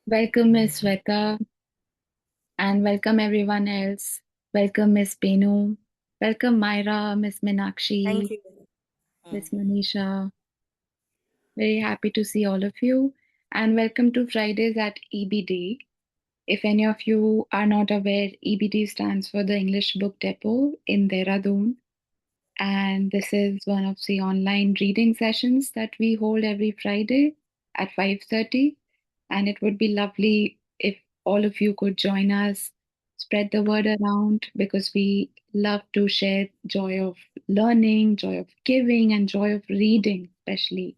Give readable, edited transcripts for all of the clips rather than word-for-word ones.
Welcome, Miss Sweta, and welcome everyone else. Welcome, Miss Benu. Welcome, Myra, Miss Thank Meenakshi, you. Miss Mm. Manisha. Very happy to see all of you. And welcome to Fridays at EBD. If any of you are not aware, EBD stands for the English Book Depot in Dehradun. And this is one of the online reading sessions that we hold every Friday at 5:30. And it would be lovely if all of you could join us, spread the word around, because we love to share joy of learning, joy of giving, and joy of reading, especially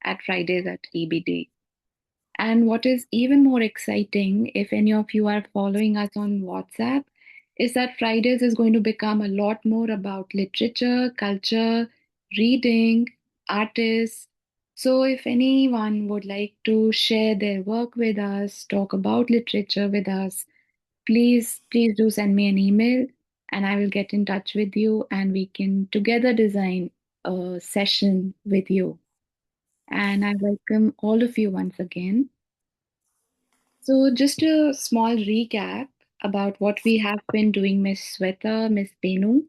at Fridays at EBD. And what is even more exciting, if any of you are following us on WhatsApp, is that Fridays is going to become a lot more about literature, culture, reading, artists. So, if anyone would like to share their work with us, talk about literature with us, please do send me an email and I will get in touch with you and we can together design a session with you. And I welcome all of you once again. So, just a small recap about what we have been doing, Miss Sweta, Miss Benu,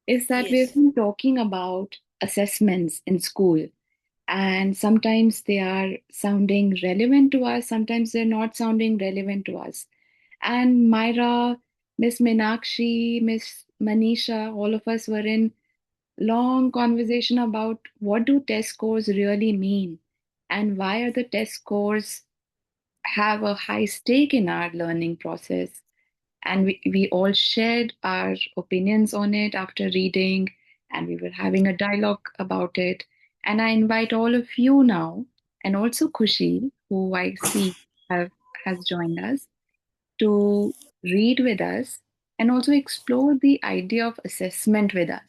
is that we've Yes. been talking about assessments in school. And sometimes they are sounding relevant to us, sometimes they're not sounding relevant to us. And Myra, Miss Meenakshi, Miss Manisha, all of us were in long conversation about what do test scores really mean and why are the test scores have a high stake in our learning process. And we all shared our opinions on it after reading, and we were having a dialogue about it. And I invite all of you now, and also Kushi, who I see have, has joined us, to read with us and also explore the idea of assessment with us.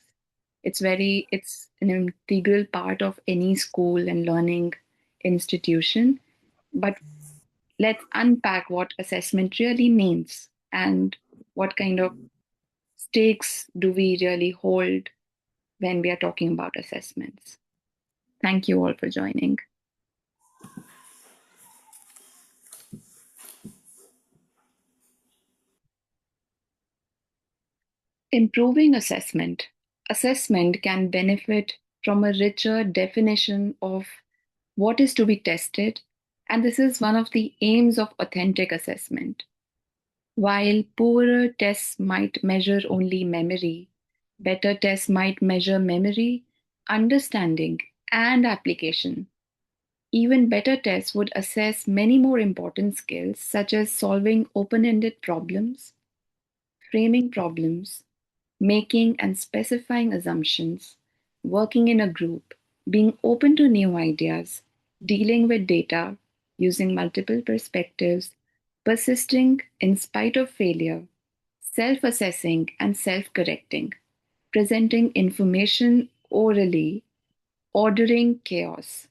It's an integral part of any school and learning institution. But let's unpack what assessment really means and what kind of stakes do we really hold when we are talking about assessments. Thank you all for joining. Improving assessment. Assessment can benefit from a richer definition of what is to be tested, and this is one of the aims of authentic assessment. While poorer tests might measure only memory, better tests might measure memory, understanding, and application. Even better tests would assess many more important skills, such as solving open ended problems, framing problems, making and specifying assumptions, working in a group, being open to new ideas, dealing with data, using multiple perspectives, persisting in spite of failure, self assessing and self correcting, presenting information orally, ordering chaos.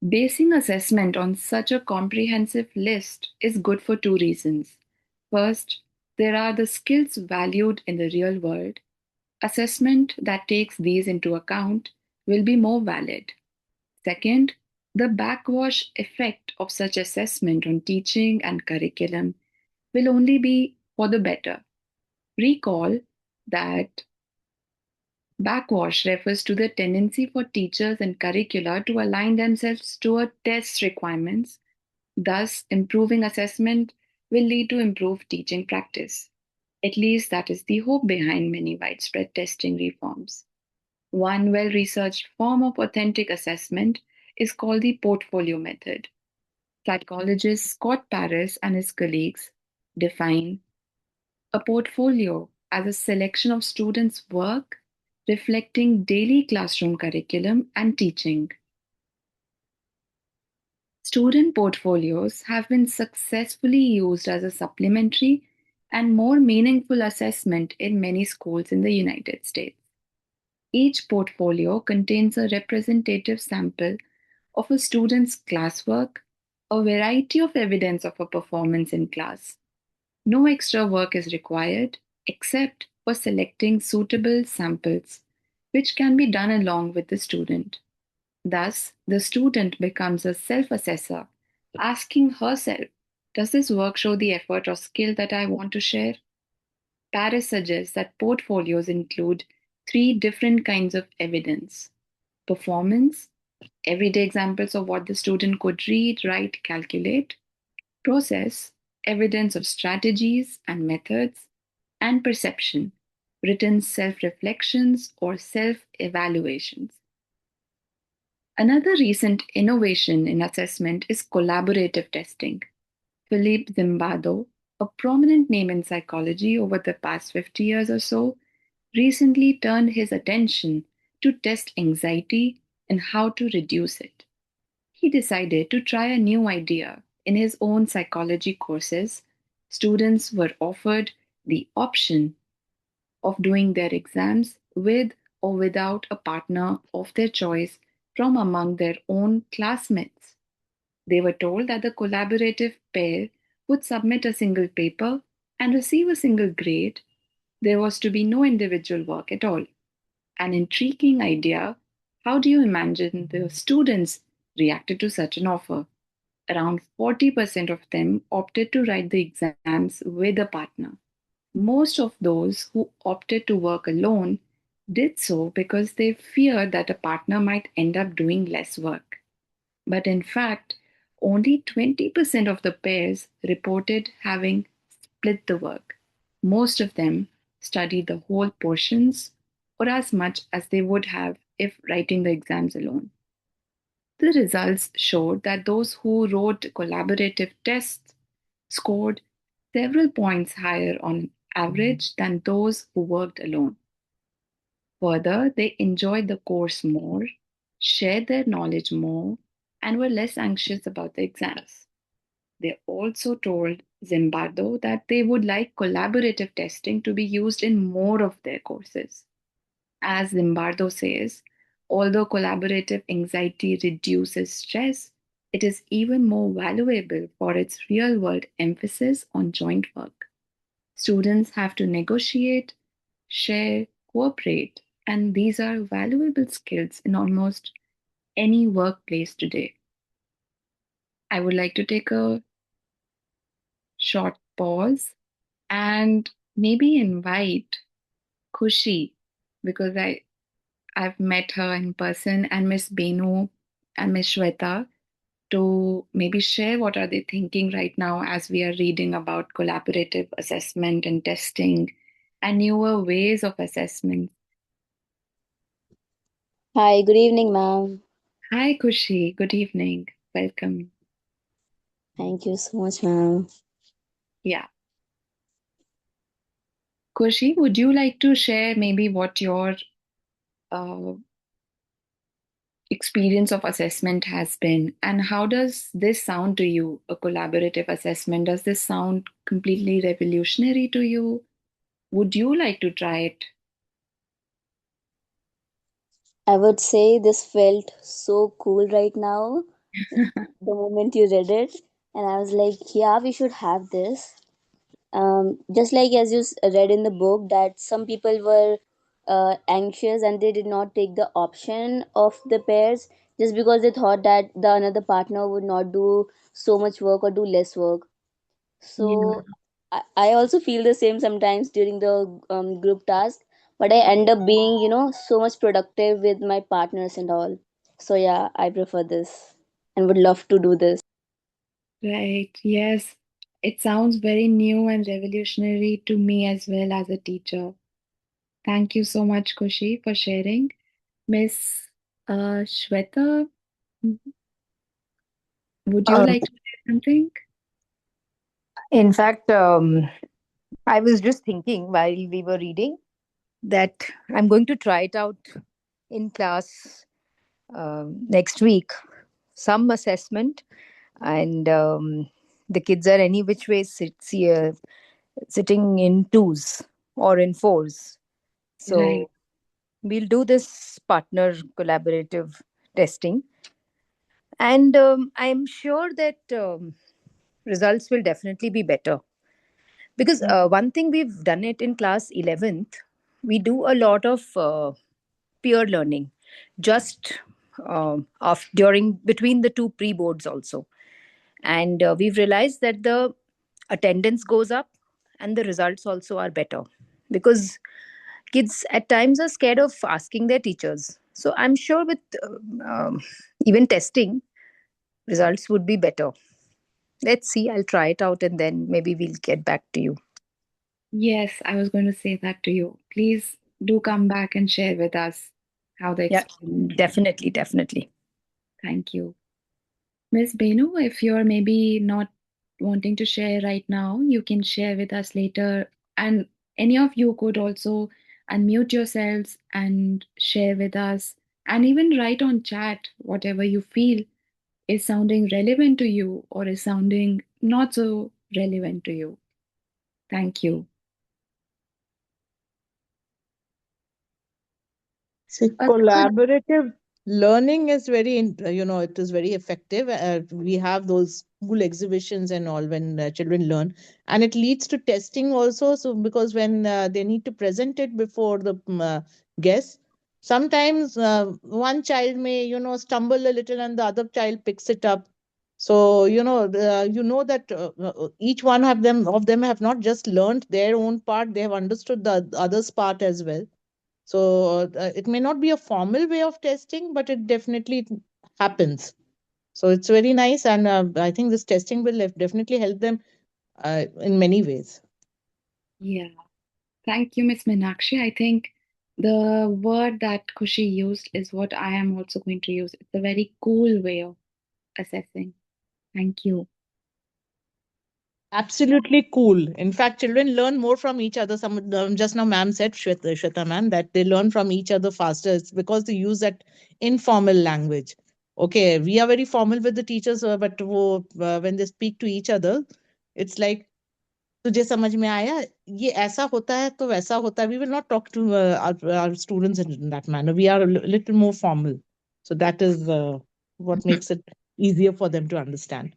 Basing assessment on such a comprehensive list is good for two reasons. First, there are the skills valued in the real world. Assessment that takes these into account will be more valid. Second, the backwash effect of such assessment on teaching and curriculum will only be for the better. Recall that backwash refers to the tendency for teachers and curricula to align themselves to a test requirements. Thus, improving assessment will lead to improved teaching practice. At least that is the hope behind many widespread testing reforms. One well researched form of authentic assessment is called the portfolio method. Psychologist Scott Paris and his colleagues define a portfolio as a selection of students' work reflecting daily classroom curriculum and teaching. Student portfolios have been successfully used as a supplementary and more meaningful assessment in many schools in the United States. Each portfolio contains a representative sample of a student's classwork, a variety of evidence of a performance in class. No extra work is required except for selecting suitable samples, which can be done along with the student. Thus, the student becomes a self assessor, asking herself Does this work show the effort or skill that I want to share? Paris suggests that portfolios include three different kinds of evidence: performance, everyday examples of what the student could read, write, calculate; process, evidence of strategies and methods; and perception, written self reflections or self evaluations. Another recent innovation in assessment is collaborative testing. Philippe Zimbardo, a prominent name in psychology over the past 50 years or so, recently turned his attention to test anxiety and how to reduce it. He decided to try a new idea. In his own psychology courses, students were offered the option of doing their exams with or without a partner of their choice from among their own classmates. They were told that the collaborative pair would submit a single paper and receive a single grade. There was to be no individual work at all. An intriguing idea. How do you imagine the students reacted to such an offer? Around 40% of them opted to write the exams with a partner. Most of those who opted to work alone did so because they feared that a partner might end up doing less work. But in fact, only 20% of the pairs reported having split the work. Most of them studied the whole portions or as much as they would have if writing the exams alone. The results showed that those who wrote collaborative tests scored several points higher on average than those who worked alone. Further, they enjoyed the course more, shared their knowledge more, and were less anxious about the exams. They also told Zimbardo that they would like collaborative testing to be used in more of their courses. As Zimbardo says, although collaborative anxiety reduces stress, it is even more valuable for its real world emphasis on joint work. Students have to negotiate, share, cooperate, and these are valuable skills in almost any workplace today. I would like to take a short pause and maybe invite Kushi because I've met her in person, and Miss Benu and Miss Shweta, to maybe share what are they thinking right now as we are reading about collaborative assessment and testing and newer ways of assessment. Hi, good evening, ma'am. Hi Kushi, good evening. Welcome. Thank you so much, ma'am. Yeah. Kushi, would you like to share maybe what your uh, experience of assessment has been, and how does this sound to you, a collaborative assessment? Does this sound completely revolutionary to you? Would you like to try it? I would say this felt so cool right now the moment you read it, and I was like, yeah, we should have this. Just like as you read in the book, that some people were anxious and they did not take the option of the pairs just because they thought that the another partner would not do so much work or do less work. Yeah, So I also feel the same sometimes during the group task, but I end up being, so much productive with my partners and all. So yeah, I prefer this and would love to do this. right. Yes. It sounds very new and revolutionary to me as well as a teacher. Thank you so much, Kushi, for sharing. Miss Shweta, would you Um, like to say something? in fact, I was just thinking while we were reading that I'm going to try it out in class next week. Some assessment, and the kids are any which way sitting in twos or in fours. Right. So we'll do this partner collaborative testing, and I'm sure that results will definitely be better. Because one thing we've done it in class 11th, we do a lot of peer learning just during between the two pre boards also. And we've realized that the attendance goes up and the results also are better, because kids at times are scared of asking their teachers. So I'm sure with even testing, results would be better. Let's see, I'll try it out and then maybe we'll get back to you. Yes, I was going to say that to you. Please do come back and share with us how the Yeah, experiment went. definitely, definitely. Thank you. Miss Benu, if you're maybe not wanting to share right now, you can share with us later. And any of you could also unmute yourselves and share with us, and even write on chat whatever you feel is sounding relevant to you or is sounding not so relevant to you. Thank you. See, A third, collaborative learning is very, it is very effective. We have those school exhibitions and all when children learn, and it leads to testing also. So, because when they need to present it before the guests, sometimes one child may, stumble a little and the other child picks it up. So, that each one of them have not just learned their own part; they have understood the other's part as well. So it may not be a formal way of testing, but it definitely happens. So it's very nice, and I think this testing will definitely help them in many ways. yeah. Thank you, Miss Meenakshi. I think the word that Kushi used is what I am also going to use. It's a very cool way of assessing. Thank you. Absolutely cool. In fact, children learn more from each other. Some just now, ma'am said, Shweta ma'am, that they learn from each other faster. It's because they use that informal language. Okay, we are very formal with the teachers, but when they speak to each other, it's like तुझे समझ में आया ये ऐसा होता है तो वैसा होता है. We will not talk to our students in that manner. We are a little more formal, so that is what makes it easier for them to understand.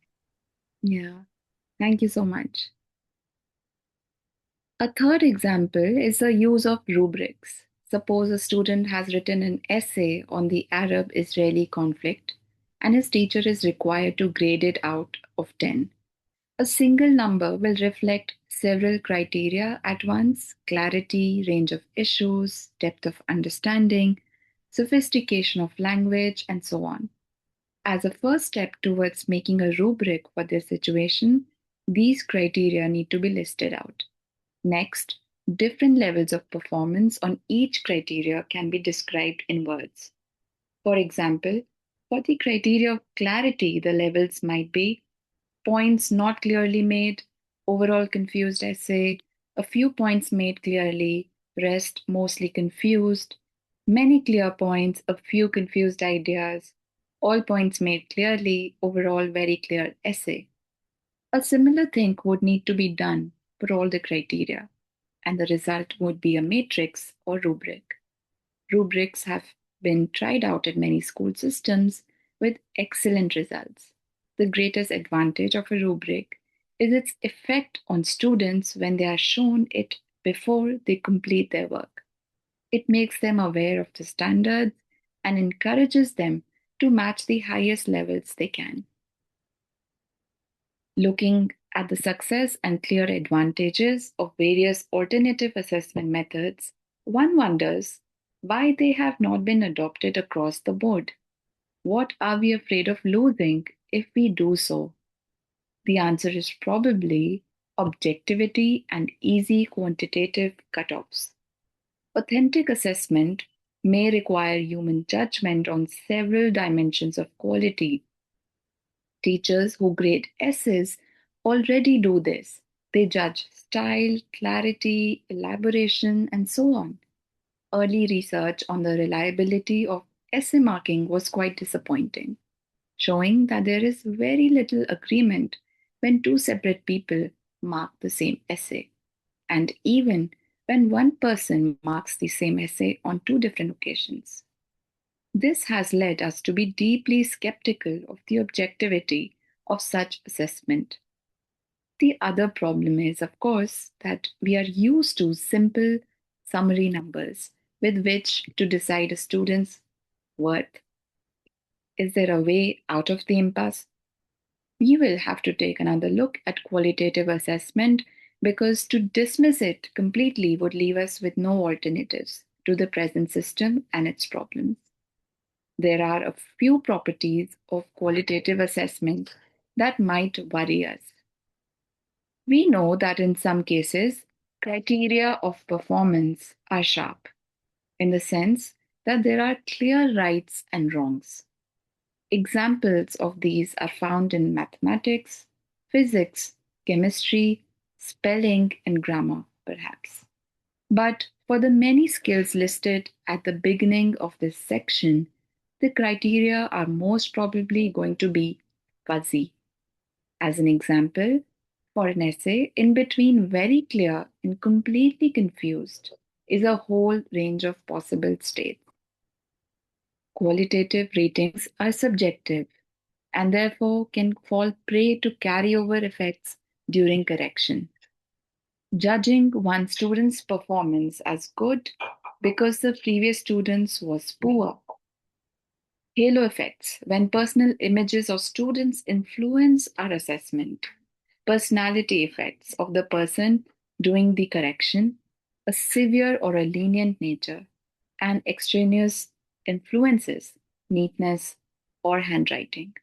Yeah. Thank you so much. A third example is the use of rubrics. Suppose a student has written an essay on the Arab Israeli conflict and his teacher is required to grade it out of 10. A single number will reflect several criteria at once: clarity, range of issues, depth of understanding, sophistication of language, and so on. As a first step towards making a rubric for this situation, these criteria need to be listed out. Next, different levels of performance on each criteria can be described in words. For example, for the criteria of clarity, the levels might be points not clearly made, overall confused essay, a few points made clearly, rest mostly confused, many clear points, a few confused ideas, all points made clearly, overall very clear essay. A similar thing would need to be done for all the criteria, and the result would be a matrix or rubric. Rubrics have been tried out in many school systems with excellent results. The greatest advantage of a rubric is its effect on students when they are shown it before they complete their work. It makes them aware of the standards and encourages them to match the highest levels they can. Looking at the success and clear advantages of various alternative assessment methods, one wonders why they have not been adopted across the board. What are we afraid of losing if we do so? The answer is probably objectivity and easy quantitative cutoffs. Authentic assessment may require human judgment on several dimensions of quality. Teachers who grade essays already do this. They judge style, clarity, elaboration, and so on. Early research on the reliability of essay marking was quite disappointing, showing that there is very little agreement when two separate people mark the same essay, and even when one person marks the same essay on two different occasions. This has led us to be deeply skeptical of the objectivity of such assessment. The other problem is, of course, that we are used to simple summary numbers with which to decide a student's worth. Is there a way out of the impasse? We will have to take another look at qualitative assessment because to dismiss it completely would leave us with no alternatives to the present system and its problems. There are a few properties of qualitative assessment that might worry us. We know that in some cases, criteria of performance are sharp in the sense that there are clear rights and wrongs. Examples of these are found in mathematics, physics, chemistry, spelling, and grammar, perhaps. But for the many skills listed at the beginning of this section, the criteria are most probably going to be fuzzy. As an example, for an essay, in between very clear and completely confused is a whole range of possible states. Qualitative ratings are subjective and therefore can fall prey to carryover effects during correction. Judging one student's performance as good because the previous student's was poor. Halo effects, when personal images of students influence our assessment. Personality effects of the person doing the correction, a severe or a lenient nature, and extraneous influences, neatness, or handwriting.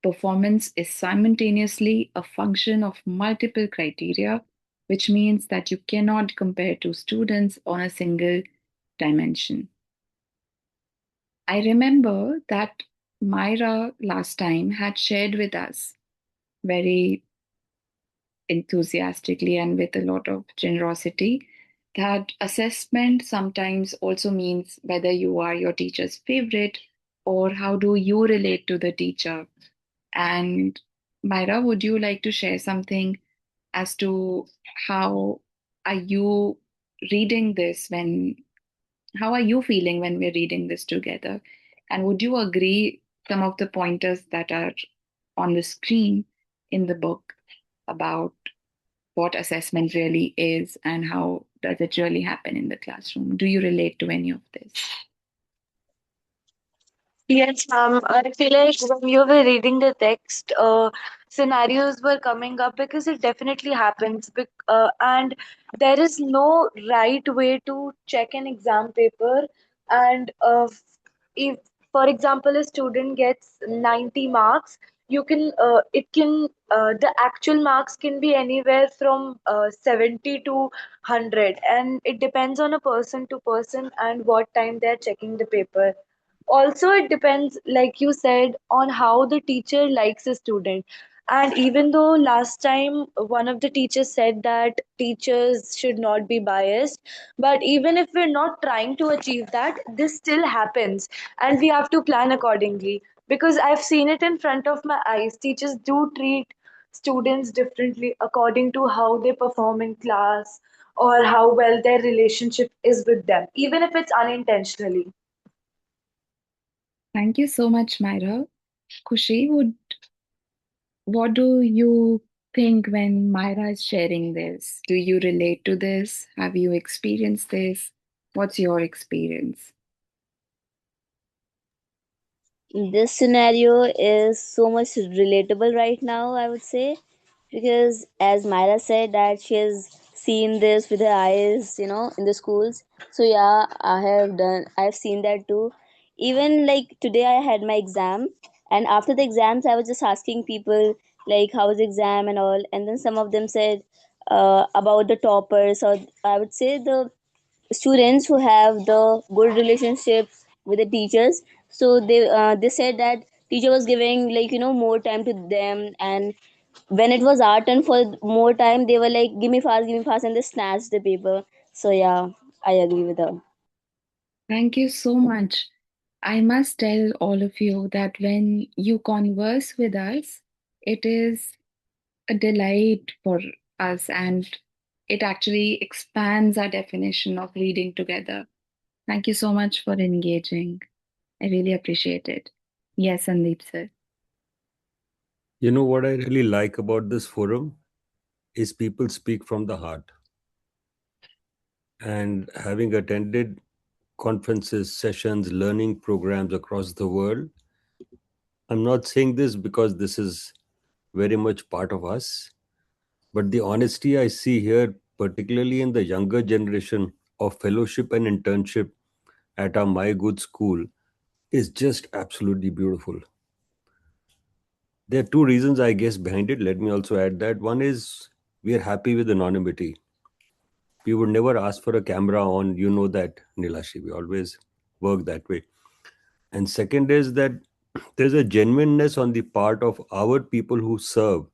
Performance is simultaneously a function of multiple criteria, which means that you cannot compare two students on a single dimension. I remember that Myra last time had shared with us very enthusiastically and with a lot of generosity that assessment sometimes also means whether you are your teacher's favorite or how do you relate to the teacher. And Myra, would you like to share something as to how are you reading this when how are you feeling when we're reading this together? And would you agree some of the pointers that are on the screen in the book about what assessment really is and how does it really happen in the classroom? Do you relate to any of this? Yes, I feel like when you were reading the text, scenarios were coming up because it definitely happens. And there is no right way to check an exam paper. And if, for example, a student gets 90 marks, the actual marks can be anywhere from 70 to 100. And it depends on a person to person and what time they're checking the paper. Also it depends, like you said, on how the teacher likes a student. And even though last time one of the teachers said that teachers should not be biased, but even if we're not trying to achieve that, this still happens, and we have to plan accordingly. Because I've seen it in front of my eyes, teachers do treat students differently according to how they perform in class, or how well their relationship is with them, even if it's unintentionally. Thank you so much, Myra. Kushi, what do you think when Myra is sharing this? Do you relate to this? Have you experienced this? What's your experience? This scenario is so much relatable right now, I would say, because as Myra said that she has seen this with her eyes, in the schools. So yeah, I've seen that too. Even like today I had my exam, and after the exams I was just asking people like how was the exam and all, and then some of them said about the toppers, or I would say the students who have the good relationship with the teachers. So they said that teacher was giving like more time to them, and when it was our turn for more time, they were like give me fast, and they snatched the paper. So yeah, I agree with her. Thank you so much. I must tell all of you that when you converse with us, it is a delight for us and it actually expands our definition of reading together. Thank you so much for engaging. I really appreciate it. Yes, Sandeep sir. You know what I really like about this forum is people speak from the heart. And having attended conferences, sessions, learning programs across the world, I'm not saying this because this is very much part of us. But the honesty I see here, particularly in the younger generation of fellowship and internship at our My Good school, is just absolutely beautiful. There are two reasons, I guess, behind it. Let me also add that. One is we are happy with anonymity. We would never ask for a camera on, you know that, Nilashi. We always work that way. And second is that there's a genuineness on the part of our people who serve,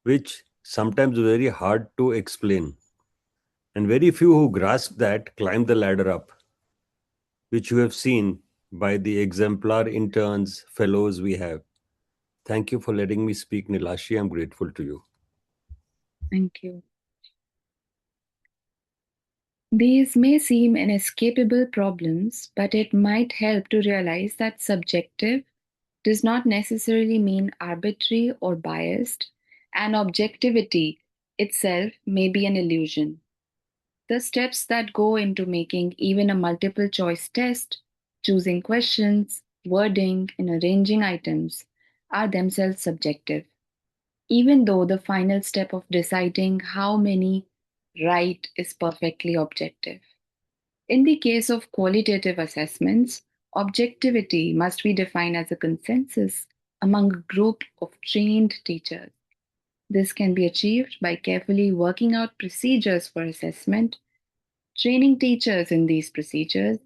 which sometimes is very hard to explain. And very few who grasp that climb the ladder up, which you have seen by the exemplar interns, fellows we have. Thank you for letting me speak, Nilashi. I'm grateful to you. Thank you. These may seem inescapable problems, but it might help to realize that subjective does not necessarily mean arbitrary or biased, and objectivity itself may be an illusion. The steps that go into making even a multiple choice test, choosing questions, wording, and arranging items, are themselves subjective, even though the final step of deciding how many right is perfectly objective. In the case of qualitative assessments, objectivity must be defined as a consensus among a group of trained teachers. This can be achieved by carefully working out procedures for assessment, training teachers in these procedures,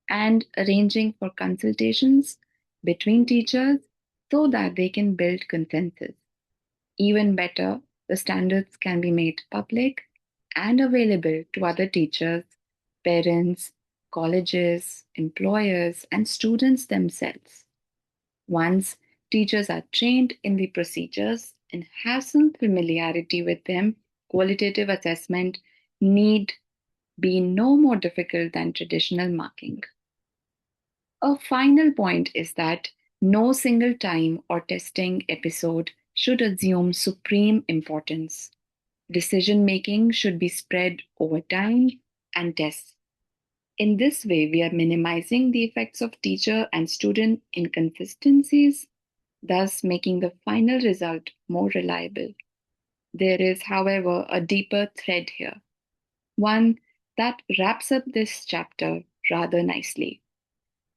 and arranging for consultations between teachers so that they can build consensus. Even better, the standards can be made public and available to other teachers, parents, colleges, employers, and students themselves. Once teachers are trained in the procedures and have some familiarity with them, qualitative assessment need be no more difficult than traditional marking. A final point is that no single time or testing episode should assume supreme importance. Decision making should be spread over time and tests. In this way, we are minimizing the effects of teacher and student inconsistencies, thus making the final result more reliable. There is, however, a deeper thread here, one that wraps up this chapter rather nicely.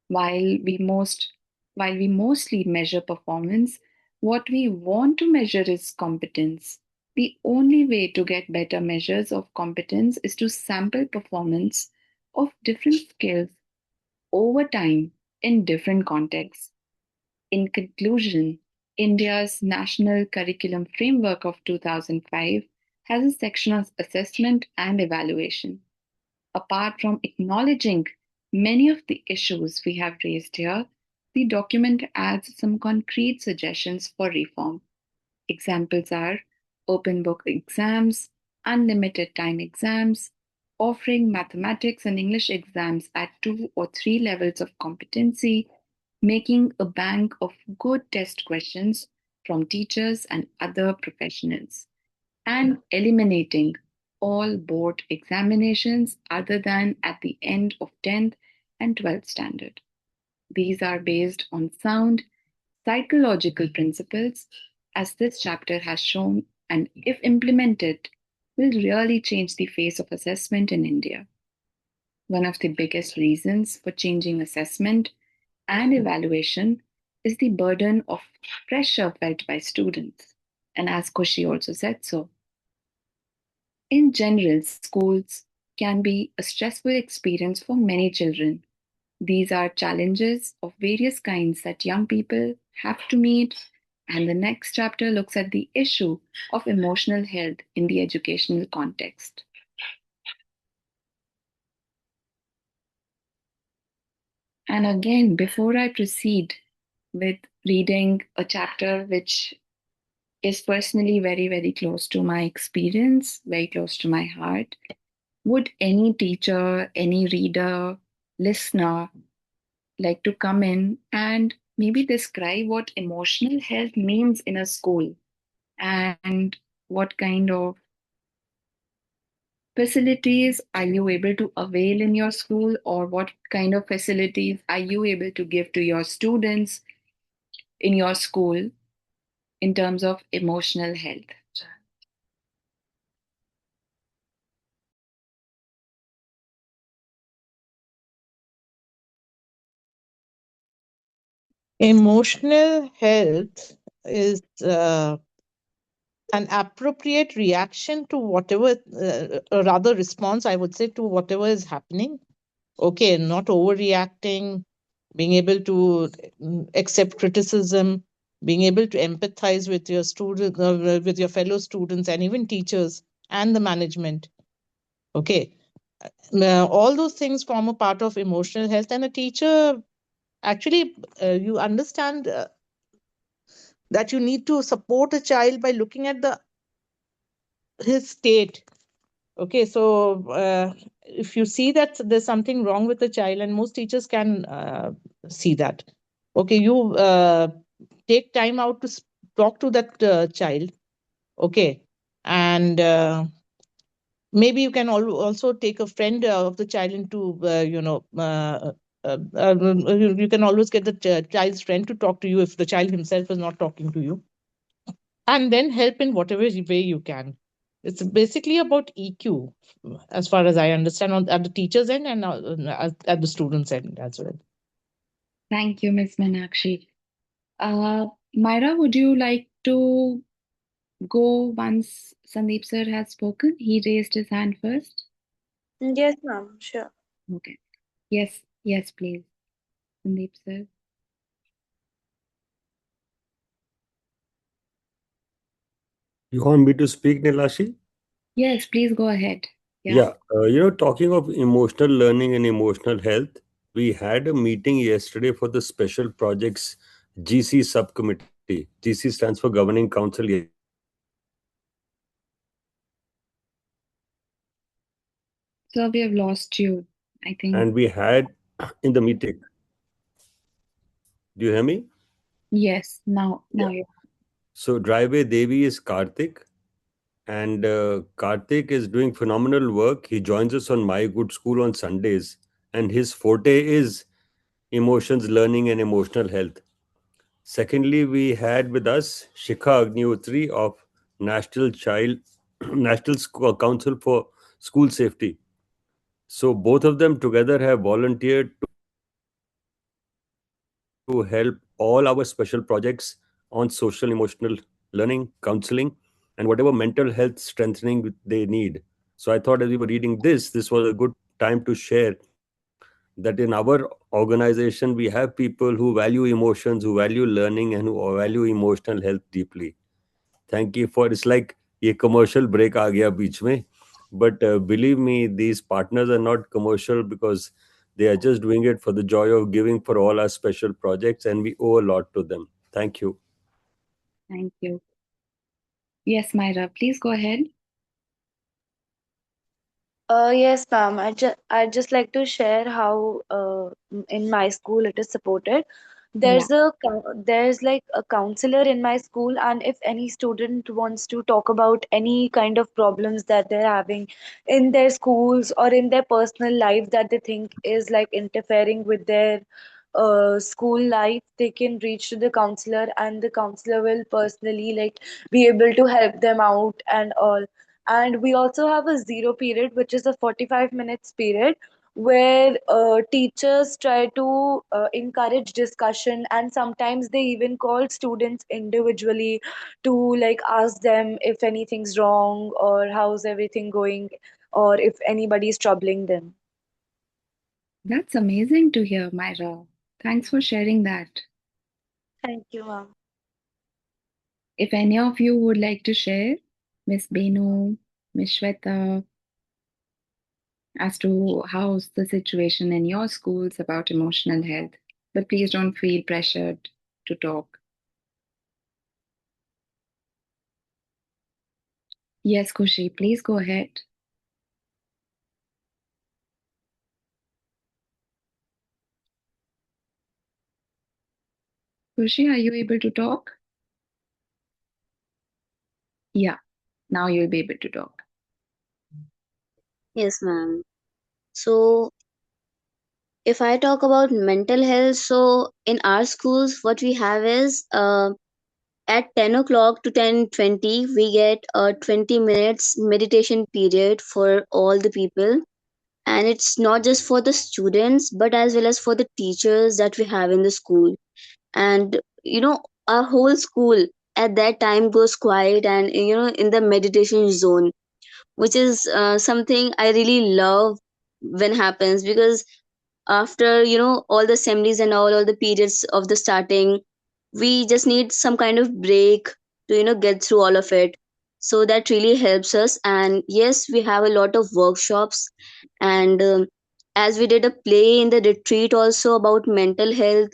While we most while we mostly measure performance, what we want to measure is competence. The only way to get better measures of competence is to sample performance of different skills over time in different contexts. In conclusion, India's National Curriculum Framework of 2005 has a section on assessment and evaluation. Apart from acknowledging many of the issues we have raised here, the document adds some concrete suggestions for reform. Examples are open book exams, unlimited time exams, offering mathematics and English exams at 2 or 3 levels of competency, making a bank of good test questions from teachers and other professionals, and eliminating all board examinations other than at the end of 10th and 12th standard. These are based on sound psychological principles, as this chapter has shown, and if implemented, will really change the face of assessment in India. One of the biggest reasons for changing assessment and evaluation is the burden of pressure felt by students. And as Koshi also said so, in general, schools can be a stressful experience for many children. These are challenges of various kinds that young people have to meet, and the next chapter looks at the issue of emotional health in the educational context. And again, before I proceed with reading a chapter which is personally very, very close to my experience, very close to my heart, would any teacher, any reader, listener like to come in and maybe describe what emotional health means in a school and what kind of facilities are you able to avail in your school, or what kind of facilities are you able to give to your students in your school in terms of emotional health? Emotional health is an appropriate reaction to whatever, or rather response, I would say, to whatever is happening. Okay, not overreacting, being able to accept criticism, being able to empathize with your student, with your fellow students, and even teachers and the management. Okay, all those things form a part of emotional health, and a teacher actually, you understand that you need to support a child by looking at the his state. Okay, so if you see that there's something wrong with the child, and most teachers can see that, okay, you take time out to talk to that child. Okay, and maybe you can also take a friend of the child into, you can always get the child's friend to talk to you if the child himself is not talking to you, and then help in whatever way you can. It's basically about EQ, as far as I understand, at the teacher's end and at the student's end as well. Thank you, Ms. Meenakshi. Myra, would you like to go once Sandeep sir has spoken? He raised his hand first. Yes, ma'am, sure. Okay. Yes, yes, please, Sandeep sir. You want me to speak, Nilashi? Yes, please go ahead. Yeah. Yeah, talking of emotional learning and emotional health, we had a meeting yesterday for the special projects GC subcommittee. GC stands for Governing Council yesterday, So we have lost you, I think. and we had in the meeting. Do you hear me? Yes, now Yeah. you. So Driveway Devi is Karthik, and Karthik is doing phenomenal work. He joins us on My Good School on Sundays, and his forte is emotions, learning, and emotional health. Secondly, we had with us Shikha Agnihotri of National Child National Council for School Safety. So both of them together have volunteered to help all our special projects on social, emotional, learning, counseling, and whatever mental health strengthening they need. So I thought as we were reading this was a good time to share that in our organization we have people who value emotions, who value learning, and who value emotional health deeply. Thank you for, it's like ये commercial break आ गया बीच में, but believe me, these partners are not commercial because they are just doing it for the joy of giving for all our special projects, and we owe a lot to them. Thank you. Thank you. Yes, Myra, please go ahead. Yes, ma'am. I'd just like to share how in my school it is supported. Yeah, There's like a counselor in my school, and if any student wants to talk about any kind of problems that they're having in their schools or in their personal life that they think is like interfering with their school life, they can reach to the counselor, and the counselor will personally like be able to help them out and all. And we also have a zero period, which is a 45 minutes period where teachers try to encourage discussion, and sometimes they even call students individually to like ask them if anything's wrong or how's everything going, or if anybody is troubling them. that's amazing to hear, Myra. Thanks for sharing that. Thank you, ma'am. If any of you would like to share, Miss Benu, Miss Shweta, as to how's the situation in your schools about emotional health, but please don't feel pressured to talk. Yes, Kushi, please go ahead. Kushi, are you able to talk? Yeah, now you'll be able to talk. Yes, ma'am. So, if I talk about mental health, so in our schools, what we have is At 10 o'clock to 10:20, we get a 20 minutes meditation period for all the people. And it's not just for the students, but as well as for the teachers that we have in the school. And, our whole school at that time goes quiet and, in the meditation zone, which is something I really love when happens, because after all the assemblies and all the periods of the starting, we just need some kind of break to get through all of it. So that really helps us. And yes, we have a lot of workshops. And as we did a play in the retreat also about mental health,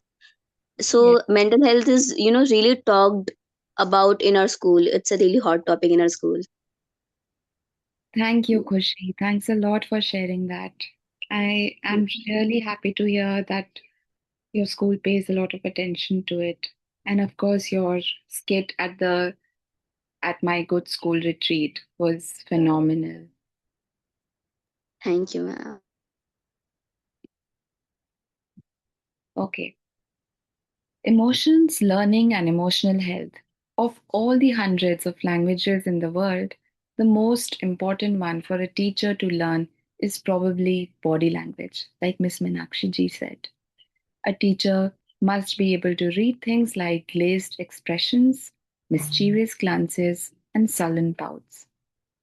Yes. so mental health is really talked about in our school. It's a really hot topic in our school. Thank you, Kushi. Thanks a lot for sharing that. I am really happy to hear that your school pays a lot of attention to it. And of course, your skit at my good school retreat was phenomenal. Thank you, ma'am. Okay. Emotions, learning, and emotional health. Of all the hundreds of languages in the world, the most important one for a teacher to learn is probably body language, like Miss Meenakshi ji said. A teacher must be able to read things like glazed expressions, mischievous glances, and sullen pouts,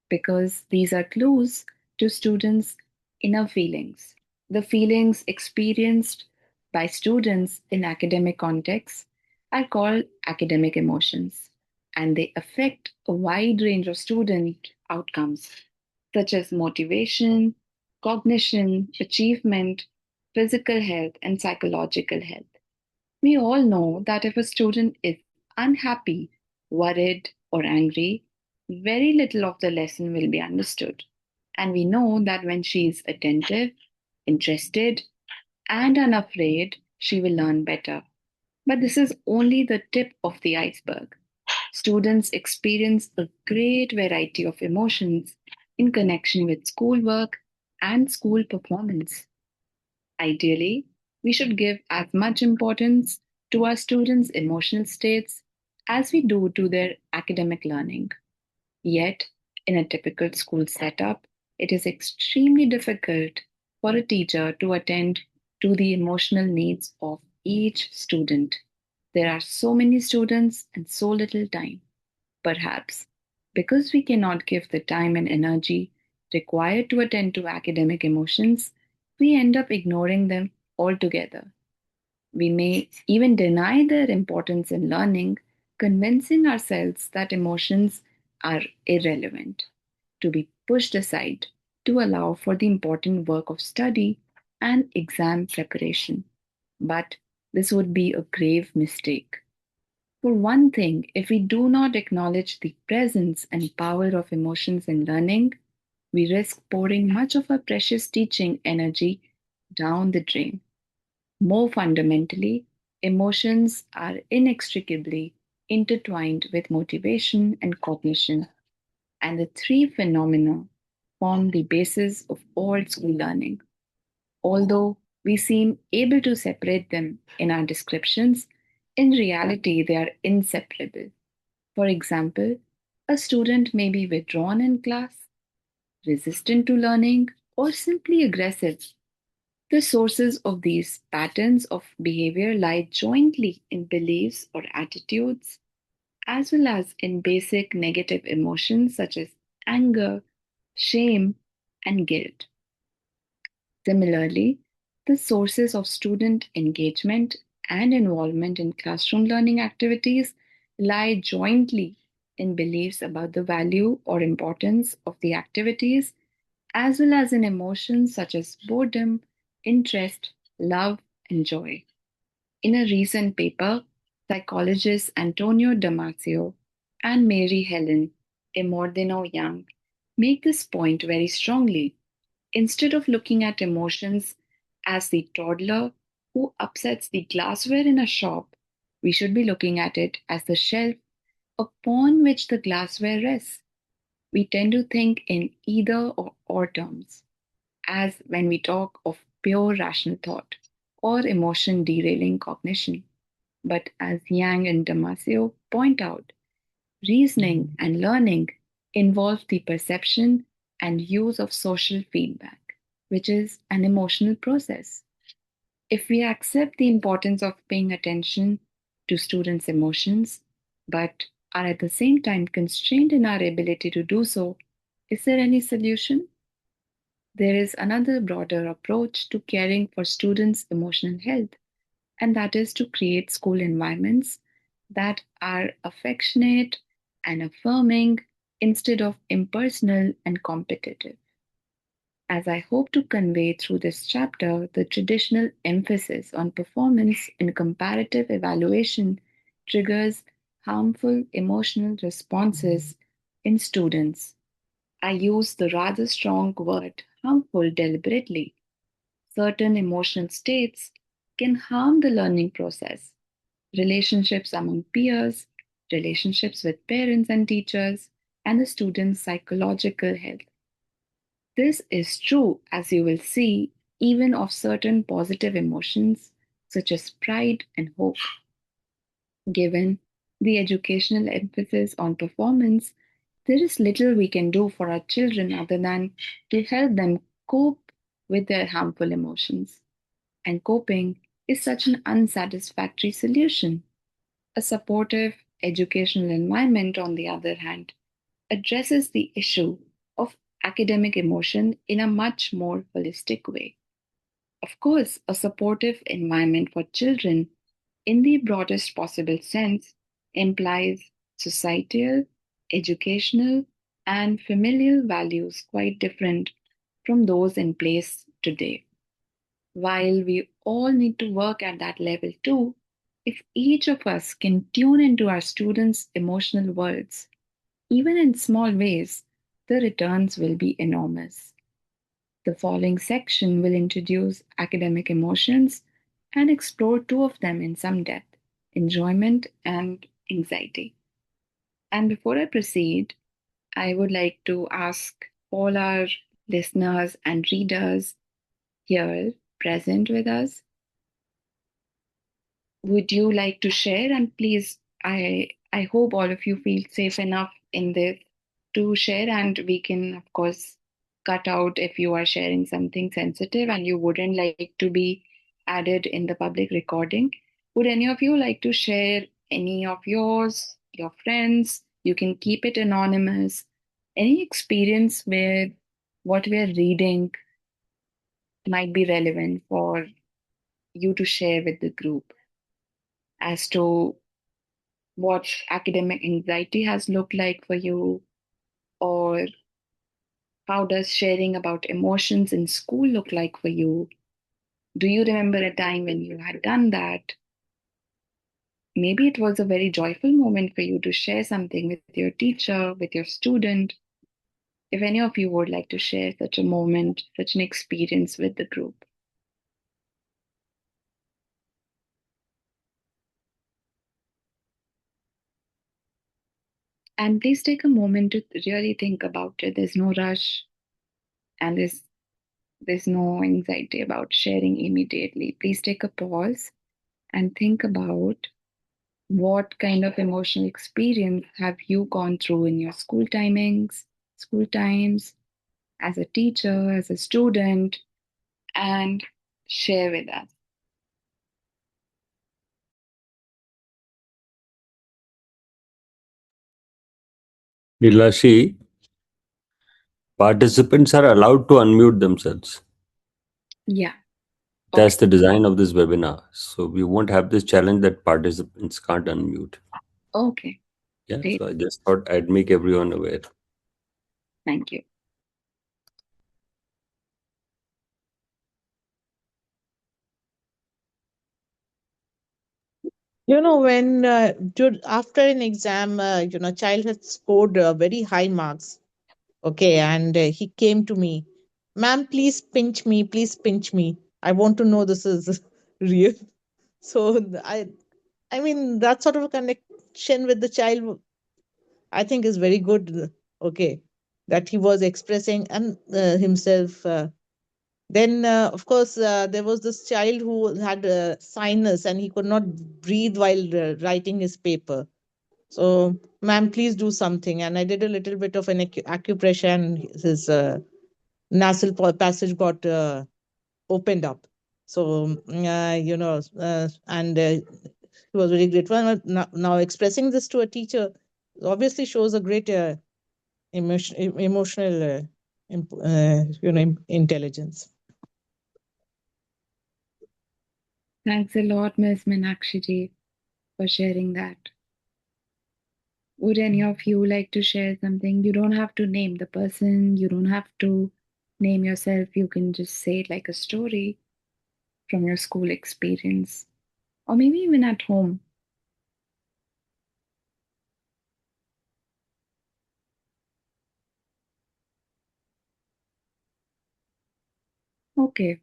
because these are clues to students' inner feelings. The feelings experienced by students in academic contexts are called academic emotions, and they affect a wide range of student outcomes, such as motivation, cognition, achievement, physical health, and psychological health. We all know that if a student is unhappy, worried, or angry, very little of the lesson will be understood. And we know that when she is attentive, interested, and unafraid, she will learn better. But this is only the tip of the iceberg. Students experience a great variety of emotions in connection with schoolwork and school performance. Ideally, we should give as much importance to our students' emotional states as we do to their academic learning. Yet, in a typical school setup, it is extremely difficult for a teacher to attend to the emotional needs of each student. There are so many students and so little time. Perhaps because we cannot give the time and energy required to attend to academic emotions, we end up ignoring them altogether. We may even deny their importance in learning, convincing ourselves that emotions are irrelevant, to be pushed aside to allow for the important work of study and exam preparation. But this would be a grave mistake. For one thing, if we do not acknowledge the presence and power of emotions in learning, we risk pouring much of our precious teaching energy down the drain. More fundamentally, emotions are inextricably intertwined with motivation and cognition, and the three phenomena form the basis of all school learning. Although we seem able to separate them in our descriptions, in reality they are inseparable. For example, a student may be withdrawn in class, resistant to learning, or simply aggressive. The sources of these patterns of behavior lie jointly in beliefs or attitudes, as well as in basic negative emotions such as anger, shame, and guilt. Similarly, the sources of student engagement and involvement in classroom learning activities lie jointly in beliefs about the value or importance of the activities, as well as in emotions such as boredom, interest, love, and joy. In a recent paper, psychologists Antonio Damasio and Mary Helen Imordino Young make this point very strongly. Instead of looking at emotions as the toddler who upsets the glassware in a shop, we should be looking at it as the shelf upon which the glassware rests. We tend to think in either or terms, as when we talk of pure rational thought or emotion derailing cognition. But as Yang and Damasio point out, reasoning and learning involve the perception and use of social feedback, which is an emotional process. If we accept the importance of paying attention to students' emotions, but are at the same time constrained in our ability to do so, is there any solution? There is another broader approach to caring for students' emotional health, and that is to create school environments that are affectionate and affirming instead of impersonal and competitive. As I hope to convey through this chapter, the traditional emphasis on performance in comparative evaluation triggers harmful emotional responses in students. I use the rather strong word harmful deliberately. Certain emotional states can harm the learning process, relationships among peers, relationships with parents and teachers, and the student's psychological health. This is true, as you will see, even of certain positive emotions such as pride and hope. Given the educational emphasis on performance, there is little we can do for our children other than to help them cope with their harmful emotions. And coping is such an unsatisfactory solution. A supportive educational environment, on the other hand, addresses the issue of academic emotion in a much more holistic way. Of course, a supportive environment for children, in the broadest possible sense, implies societal, educational, and familial values quite different from those in place today. While we all need to work at that level too, if each of us can tune into our students' emotional worlds, even in small ways, the returns will be enormous. The following section will introduce academic emotions and explore two of them in some depth: enjoyment and anxiety. And before I proceed, I would like to ask all our listeners and readers here present with us, would you like to share? And please, I hope all of you feel safe enough in this to share, and we can of course cut out if you are sharing something sensitive and you wouldn't like to be added in the public recording. Would any of you like to share any of yours, your friends? You can keep it anonymous. Any experience where what we are reading might be relevant for you to share with the group as to what academic anxiety has looked like for you, or how does sharing about emotions in school look like for you? Do you remember a time when you had done that? Maybe it was a very joyful moment for you to share something with your teacher, with your student. If any of you would like to share such a moment, such an experience with the group. And please take a moment to really think about it. There's no rush, and there's no anxiety about sharing immediately. Please take a pause and think about what kind of emotional experience have you gone through in your school timings, school times, as a teacher, as a student, and share with us. Nilashi, participants are allowed to unmute themselves. Yeah, That's okay, the design of this webinar. So we won't have this challenge that participants can't unmute. okay, Yeah, great, so I just thought I'd make everyone aware. thank you. When after an exam, child had scored very high marks. Okay, and he came to me, ma'am, please pinch me, please pinch me. I want to know this is real. So I mean, that sort of a connection with the child, I think, is very good. Okay, that he was expressing and himself. Then, of course, there was this child who had sinus and he could not breathe while writing his paper. So, ma'am, please do something. And I did a little bit of an acupressure, and his nasal passage got opened up. So, and he was very grateful. And now expressing this to a teacher obviously shows a great emotional, intelligence. Thanks a lot, Ms. Meenakshi, for sharing that. Would any of you like to share something? You don't have to name the person, you don't have to name yourself. You can just say it like a story from your school experience, or maybe even at home. Okay.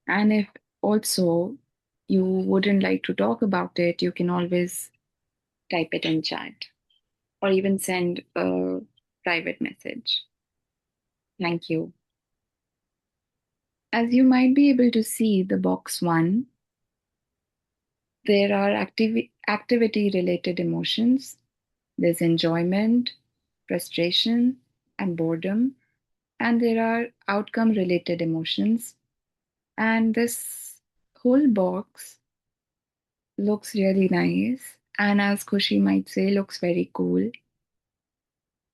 And if also you wouldn't like to talk about it, you can always type it in chat or even send a private message. Thank you. As you might be able to see the box 1, there are activity related emotions. There's enjoyment, frustration, and boredom. And there are outcome related emotions. And this whole box looks really nice. And as Kushi might say, looks very cool.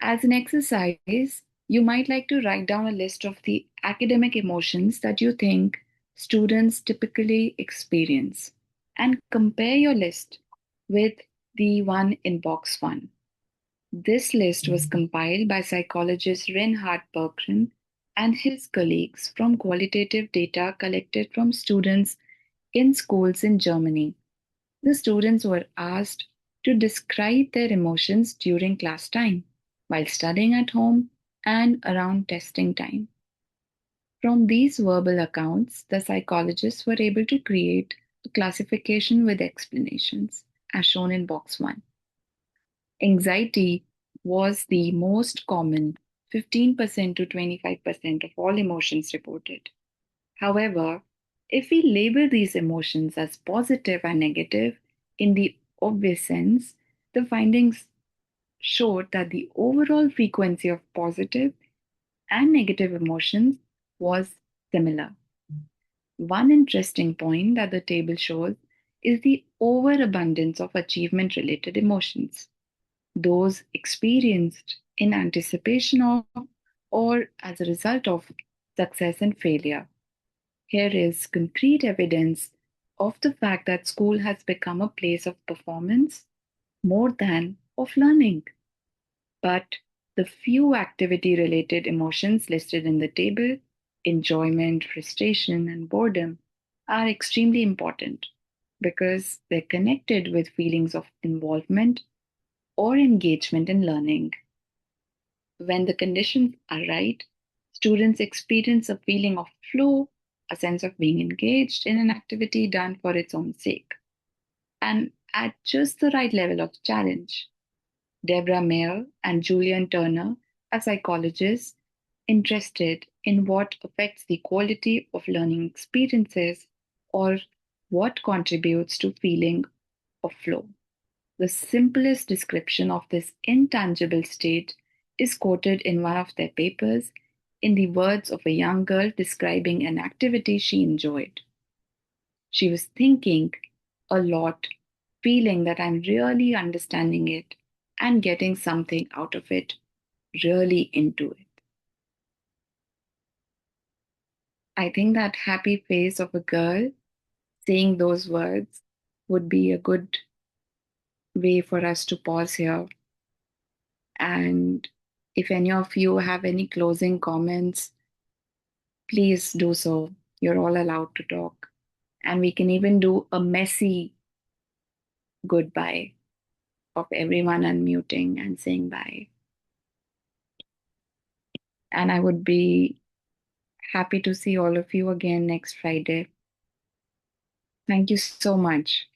As an exercise, you might like to write down a list of the academic emotions that you think students typically experience and compare your list with the one in box 1. This list was compiled by psychologist Reinhard Bergren and his colleagues from qualitative data collected from students in schools in Germany. The students were asked to describe their emotions during class time, while studying at home, and around testing time. From these verbal accounts, the psychologists were able to create a classification with explanations, as shown in box 1. Anxiety was the most common, 15% to 25% of all emotions reported. However, if we label these emotions as positive and negative in the obvious sense, the findings showed that the overall frequency of positive and negative emotions was similar. One interesting point that the table shows is the overabundance of achievement related emotions, those experienced in anticipation of or as a result of success and failure. Here is concrete evidence of the fact that school has become a place of performance more than of learning. But the few activity related emotions listed in the table, enjoyment, frustration, and boredom, are extremely important because they're connected with feelings of involvement or engagement in learning. When the conditions are right, students experience a feeling of flow, a sense of being engaged in an activity done for its own sake, and at just the right level of challenge. Deborah Mayer and Julian Turner are psychologists interested in what affects the quality of learning experiences or what contributes to feeling of flow. The simplest description of this intangible state is quoted in one of their papers in the words of a young girl describing an activity she enjoyed. She was thinking a lot, feeling that I'm really understanding it and getting something out of it, really into it. I think that happy face of a girl saying those words would be a good way for us to pause here. And if any of you have any closing comments, please do so. You're all allowed to talk. And we can even do a messy goodbye of everyone unmuting and saying bye. And I would be happy to see all of you again next Friday. Thank you so much.